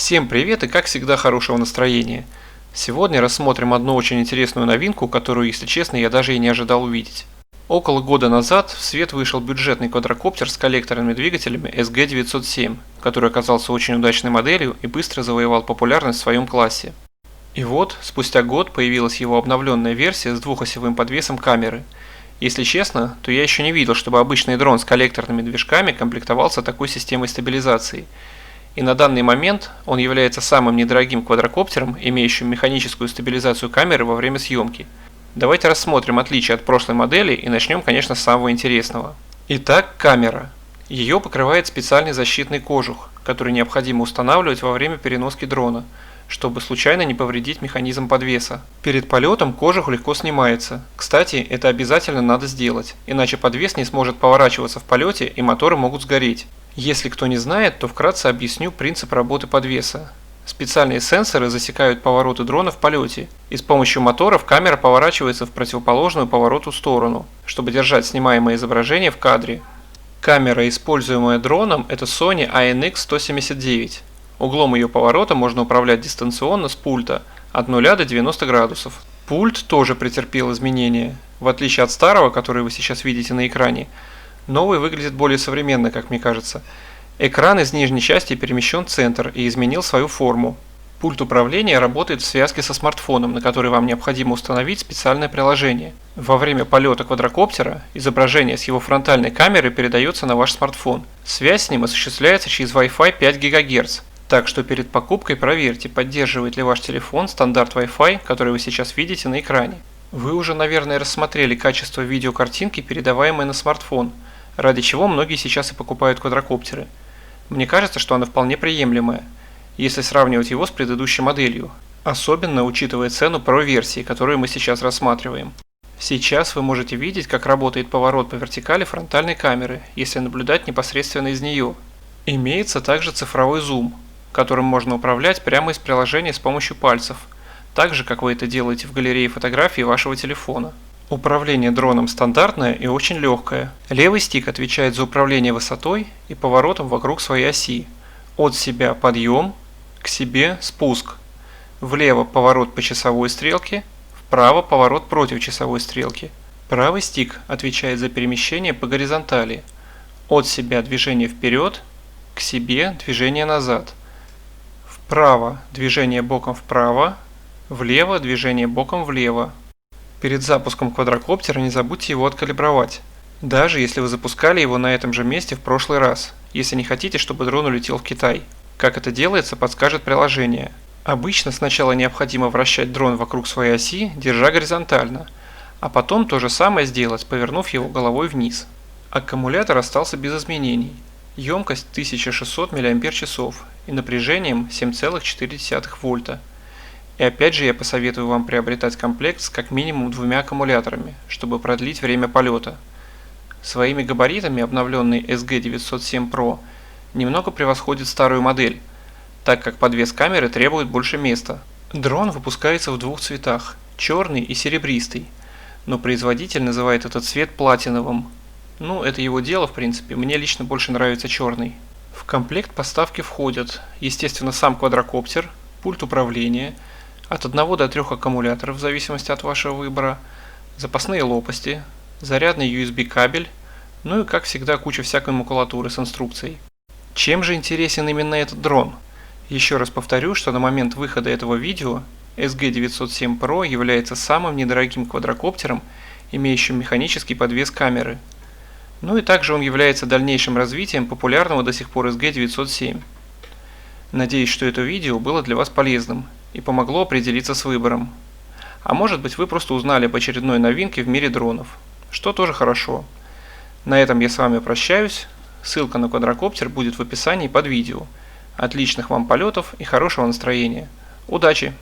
Всем привет и как всегда хорошего настроения. Сегодня рассмотрим одну очень интересную новинку, которую, если честно, я даже и не ожидал увидеть. Около года назад в свет вышел бюджетный квадрокоптер с коллекторными двигателями SG907, который оказался очень удачной моделью и быстро завоевал популярность в своем классе. И вот, спустя год появилась его обновленная версия с двухосевым подвесом камеры. Если честно, то я еще не видел, чтобы обычный дрон с коллекторными движками комплектовался такой системой стабилизации. И на данный момент он является самым недорогим квадрокоптером, имеющим механическую стабилизацию камеры во время съемки. Давайте рассмотрим отличия от прошлой модели и начнем, конечно, с самого интересного. Итак, камера. Ее покрывает специальный защитный кожух, который необходимо устанавливать во время переноски дрона, чтобы случайно не повредить механизм подвеса. Перед полетом кожух легко снимается. Кстати, это обязательно надо сделать, иначе подвес не сможет поворачиваться в полете и моторы могут сгореть. Если кто не знает, то вкратце объясню принцип работы подвеса. Специальные сенсоры засекают повороты дрона в полете, и с помощью моторов камера поворачивается в противоположную повороту сторону, чтобы держать снимаемое изображение в кадре. Камера, используемая дроном, это Sony INX-179. Углом ее поворота можно управлять дистанционно с пульта от 0 до 90 градусов. Пульт тоже претерпел изменения. В отличие от старого, который вы сейчас видите на экране, новый выглядит более современно, как мне кажется. Экран из нижней части перемещен в центр и изменил свою форму. Пульт управления работает в связке со смартфоном, на который вам необходимо установить специальное приложение. Во время полета квадрокоптера изображение с его фронтальной камеры передается на ваш смартфон. Связь с ним осуществляется через Wi-Fi 5 ГГц. Так что перед покупкой проверьте, поддерживает ли ваш телефон стандарт Wi-Fi, который вы сейчас видите на экране. Вы уже, наверное, рассмотрели качество видеокартинки, передаваемой на смартфон, ради чего многие сейчас и покупают квадрокоптеры. Мне кажется, что оно вполне приемлемое, если сравнивать его с предыдущей моделью, особенно учитывая цену Pro-версии, которую мы сейчас рассматриваем. Сейчас вы можете видеть, как работает поворот по вертикали фронтальной камеры, если наблюдать непосредственно из нее. Имеется также цифровой зум, которым можно управлять прямо из приложения с помощью пальцев, так же, как вы это делаете в галерее фотографий вашего телефона. Управление дроном стандартное и очень легкое. Левый стик отвечает за управление высотой и поворотом вокруг своей оси. От себя подъем, к себе спуск. Влево поворот по часовой стрелке, вправо поворот против часовой стрелки. Правый стик отвечает за перемещение по горизонтали. От себя движение вперед, к себе движение назад. Вправо движение боком вправо, влево движение боком влево. Перед запуском квадрокоптера не забудьте его откалибровать, даже если вы запускали его на этом же месте в прошлый раз, если не хотите, чтобы дрон улетел в Китай. Как это делается, подскажет приложение. Обычно сначала необходимо вращать дрон вокруг своей оси, держа горизонтально, а потом то же самое сделать, повернув его головой вниз. Аккумулятор остался без изменений. Емкость 1600 мАч и напряжением 7,4 вольта. И опять же я посоветую вам приобретать комплект с как минимум 2 аккумуляторами, чтобы продлить время полета. Своими габаритами обновленный SG907 Pro немного превосходит старую модель, так как подвес камеры требует больше места. Дрон выпускается в двух цветах – черный и серебристый, но производитель называет этот цвет платиновым. Ну, это его дело в принципе, мне лично больше нравится черный. В комплект поставки входят, естественно, сам квадрокоптер, пульт управления, от 1 до 3 аккумуляторов в зависимости от вашего выбора, запасные лопасти, зарядный USB кабель, ну и как всегда куча всякой макулатуры с инструкцией. Чем же интересен именно этот дрон? Еще раз повторю, что на момент выхода этого видео SG907 Pro является самым недорогим квадрокоптером, имеющим механический подвес камеры. Ну и также он является дальнейшим развитием популярного до сих пор SG907. Надеюсь, что это видео было для вас полезным и помогло определиться с выбором. А может быть, вы просто узнали об очередной новинке в мире дронов, что тоже хорошо. На этом я с вами прощаюсь, ссылка на квадрокоптер будет в описании под видео. Отличных вам полетов и хорошего настроения. Удачи!